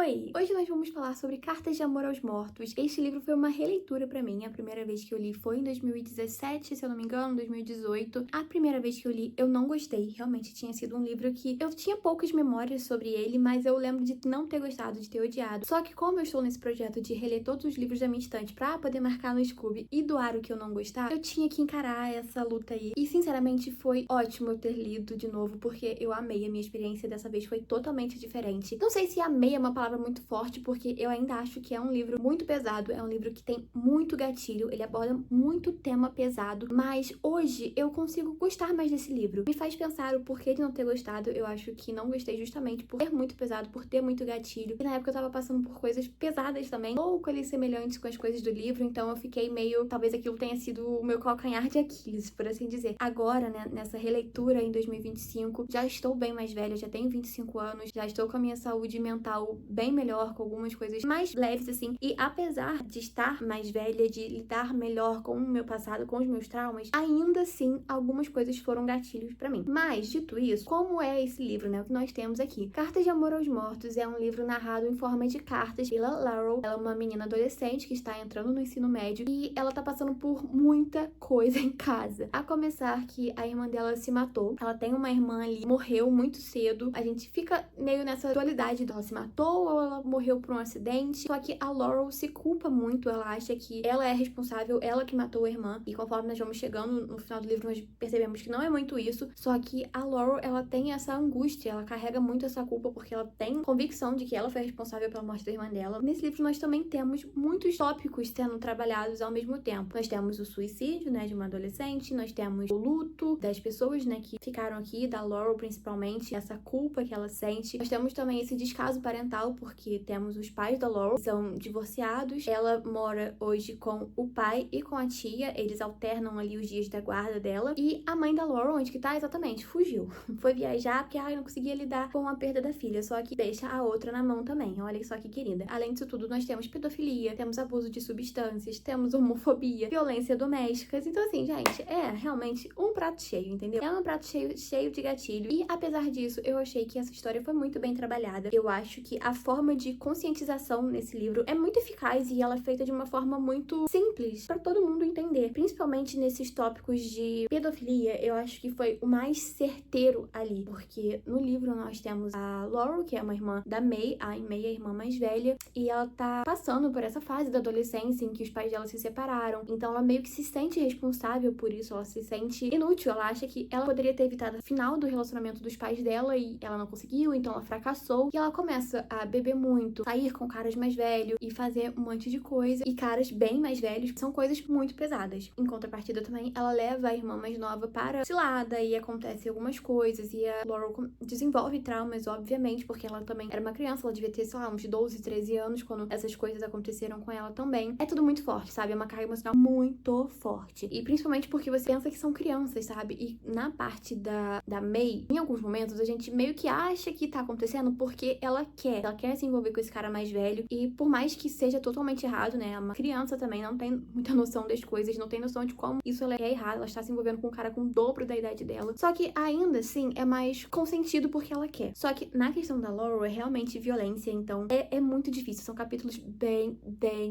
Oi! Hoje nós vamos falar sobre Cartas de Amor aos Mortos. Este livro foi uma releitura pra mim. A primeira vez que eu li foi em 2017, se eu não me engano, 2018. A primeira vez que eu li, eu não gostei. Realmente tinha sido um livro que eu tinha poucas memórias sobre ele, mas eu lembro de não ter gostado, de ter odiado. Só que como eu estou nesse projeto de reler todos os livros da minha estante pra poder marcar no Scooby e doar o que eu não gostar, eu tinha que encarar essa luta aí. E sinceramente foi ótimo eu ter lido de novo, porque eu amei. A minha experiência dessa vez foi totalmente diferente. Não sei se amei é uma palavra muito forte, porque eu ainda acho que é um livro muito pesado, é um livro que tem muito gatilho, ele aborda muito tema pesado, mas hoje eu consigo gostar mais desse livro. Me faz pensar o porquê de não ter gostado. Eu acho que não gostei justamente por ser muito pesado, por ter muito gatilho, e na época eu tava passando por coisas pesadas também, pouco ali semelhantes com as coisas do livro, então eu fiquei meio, talvez aquilo tenha sido o meu calcanhar de Aquiles, por assim dizer. Agora, né, nessa releitura em 2025, já estou bem mais velha, já tenho 25 anos, já estou com a minha saúde mental bem melhor, com algumas coisas mais leves, assim. E apesar de estar mais velha, de lidar melhor com o meu passado, com os meus traumas, ainda assim, algumas coisas foram gatilhos pra mim. Mas, dito isso, como é esse livro, né? O que nós temos aqui? Cartas de Amor aos Mortos é um livro narrado em forma de cartas pela Laurel. Ela é uma menina adolescente que está entrando no ensino médio e ela tá passando por muita coisa em casa. A começar que a irmã dela se matou. Ela tem uma irmã ali, morreu muito cedo. A gente fica meio nessa dualidade de ela se matou ou ela morreu por um acidente. Só que a Laurel se culpa muito, ela acha que ela é responsável, ela que matou a irmã. E conforme nós vamos chegando no final do livro, nós percebemos que não é muito isso. Só que a Laurel, ela tem essa angústia, ela carrega muito essa culpa porque ela tem convicção de que ela foi responsável pela morte da irmã dela. Nesse livro nós também temos muitos tópicos sendo trabalhados ao mesmo tempo. Nós temos o suicídio, né, de uma adolescente, nós temos o luto das pessoas, né, que ficaram aqui, da Laurel principalmente, essa culpa que ela sente. Nós temos também esse descaso parental, porque temos os pais da Laurel, que são divorciados. Ela mora hoje com o pai e com a tia, eles alternam ali os dias da guarda dela. E a mãe da Laurel, onde que tá? Exatamente, fugiu. Foi viajar porque, não conseguia lidar com a perda da filha, só que deixa a outra na mão também. Olha só que querida. Além disso tudo, nós temos pedofilia, temos abuso de substâncias, temos homofobia, violência doméstica. Então assim, gente, é realmente um prato cheio, entendeu? É um prato cheio de gatilho. E apesar disso, eu achei que essa história foi muito bem trabalhada. Eu acho que a forma de conscientização nesse livro é muito eficaz e ela é feita de uma forma muito simples pra todo mundo entender. Principalmente nesses tópicos de pedofilia, eu acho que foi o mais certeiro ali. Porque no livro nós temos a Laurel, que é uma irmã da May, a May é a irmã mais velha, e ela tá passando por essa fase da adolescência em que os pais dela se separaram. Então ela meio que se sente responsável por isso, ela se sente inútil, ela acha que ela poderia ter evitado o final do relacionamento dos pais dela e ela não conseguiu, então ela fracassou. E ela começa a beber muito, sair com caras mais velhos e fazer um monte de coisa. E caras bem mais velhos, são coisas muito pesadas. Em contrapartida também, ela leva a irmã mais nova para cilada e acontece algumas coisas. E a Laurel desenvolve traumas, obviamente, porque ela também era uma criança, ela devia ter, sei lá, uns 12, 13 anos quando essas coisas aconteceram com ela também. É tudo muito forte, sabe? É uma carga emocional muito forte. E principalmente porque você pensa que são crianças, sabe? E na parte da May, em alguns momentos, a gente meio que acha que tá acontecendo porque ela quer se envolver com esse cara mais velho. E por mais que seja totalmente errado, né? Uma criança também não tem muita noção das coisas, não tem noção de como isso ela é errado. Ela está se envolvendo com um cara com o dobro da idade dela. Só que ainda assim é mais consentido porque ela quer. Só que na questão da Laurel é realmente violência, então é muito difícil. São capítulos bem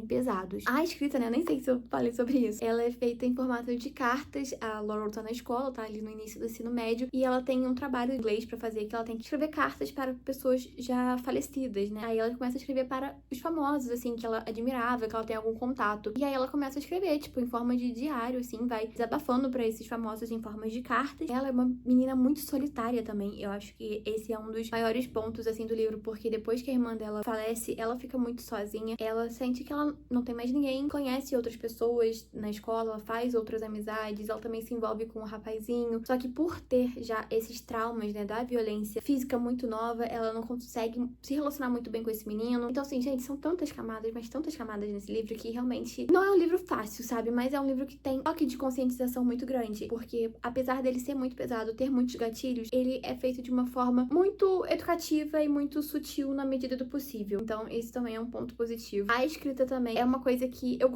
pesados. A escrita, né? Eu nem sei se eu falei sobre isso. Ela é feita em formato de cartas. A Laurel tá na escola, tá ali no início do ensino médio, e ela tem um trabalho em inglês pra fazer, que ela tem que escrever cartas para pessoas já falecidas, né? Aí ela começa a escrever para os famosos, assim, que ela admirava, que ela tem algum contato. E aí ela começa a escrever, tipo, em forma de diário, assim, vai desabafando pra esses famosos em forma de cartas. Ela é uma menina muito solitária também. Eu acho que esse é um dos maiores pontos, assim, do livro, porque depois que a irmã dela falece, ela fica muito sozinha. Ela sente que ela não tem mais ninguém, conhece outras pessoas na escola, ela faz outras amizades, ela também se envolve com um rapazinho. Só que por ter já esses traumas, né, da violência física muito nova, ela não consegue se relacionar muito bem com esse menino. Então, assim, gente, são tantas camadas, mas tantas camadas nesse livro que realmente não é um livro fácil, sabe? Mas é um livro que tem toque de conscientização muito grande, porque apesar dele ser muito pesado, ter muitos gatilhos, ele é feito de uma forma muito educativa e muito sutil na medida do possível. Então, esse também é um ponto positivo. A escrita também é uma coisa que eu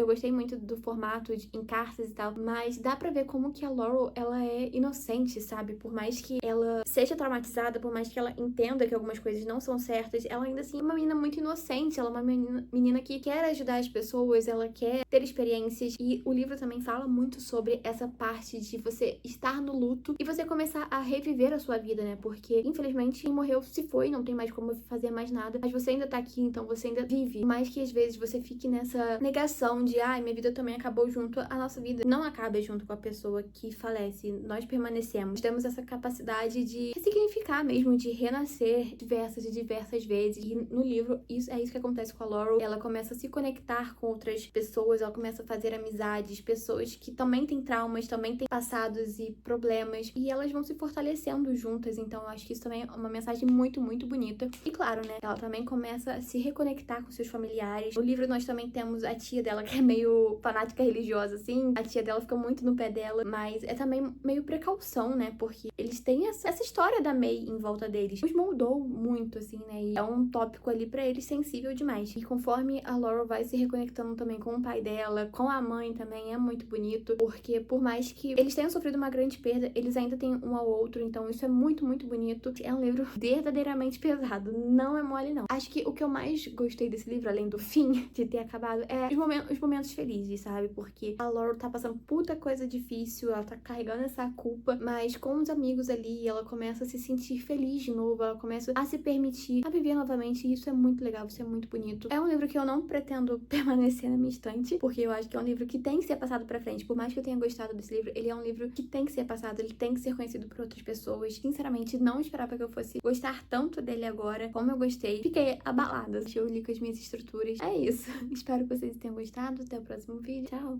gostei muito do formato em cartas e tal, mas dá pra ver como que a Laurel, ela é inocente, sabe? Por mais que ela seja traumatizada, por mais que ela entenda que algumas coisas não são certas, mas ela ainda assim é uma menina muito inocente, ela é uma menina que quer ajudar as pessoas, ela quer ter experiências, e o livro também fala muito sobre essa parte de você estar no luto e você começar a reviver a sua vida, né? Porque, infelizmente, quem morreu se foi, não tem mais como fazer mais nada, mas você ainda tá aqui, então você ainda vive. Mais que às vezes você fique nessa negação de, ai, minha vida também acabou junto, a nossa vida não acaba junto com a pessoa que falece, nós permanecemos. Temos essa capacidade de ressignificar mesmo, de renascer diversas e diversas vezes. E no livro, isso é isso que acontece com a Laurel. Ela começa a se conectar com outras pessoas, ela começa a fazer amizades, pessoas que também têm traumas, também têm passados e problemas, e elas vão se fortalecendo juntas. Então eu acho que isso também é uma mensagem muito, muito bonita. E claro, né, ela também começa a se reconectar com seus familiares. No livro nós também temos a tia dela, que é meio fanática religiosa, assim. A tia dela fica muito no pé dela, mas é também meio precaução, né, porque eles têm essa história da May em volta deles. Os moldou muito, assim, né, e é um tópico ali pra eles sensível demais. E conforme a Laurel vai se reconectando também com o pai dela, com a mãe também, é muito bonito, porque por mais que eles tenham sofrido uma grande perda, eles ainda têm um ao outro, então isso é muito, muito bonito. É um livro verdadeiramente pesado, não é mole não. Acho que o que eu mais gostei desse livro, além do fim, de ter acabado, é os momentos felizes, sabe? Porque a Laurel tá passando puta coisa difícil, ela tá carregando essa culpa, mas com os amigos ali, ela começa a se sentir feliz de novo, ela começa a se permitir a viver novamente, e isso é muito legal, isso é muito bonito. É um livro que eu não pretendo permanecer na minha estante, porque eu acho que é um livro que tem que ser passado pra frente. Por mais que eu tenha gostado desse livro, ele é um livro que tem que ser passado, ele tem que ser conhecido por outras pessoas. Sinceramente, não esperava que eu fosse gostar tanto dele agora como eu gostei. Fiquei abalada. Eu li com as minhas estruturas. É isso. Espero que vocês tenham gostado. Até o próximo vídeo. Tchau!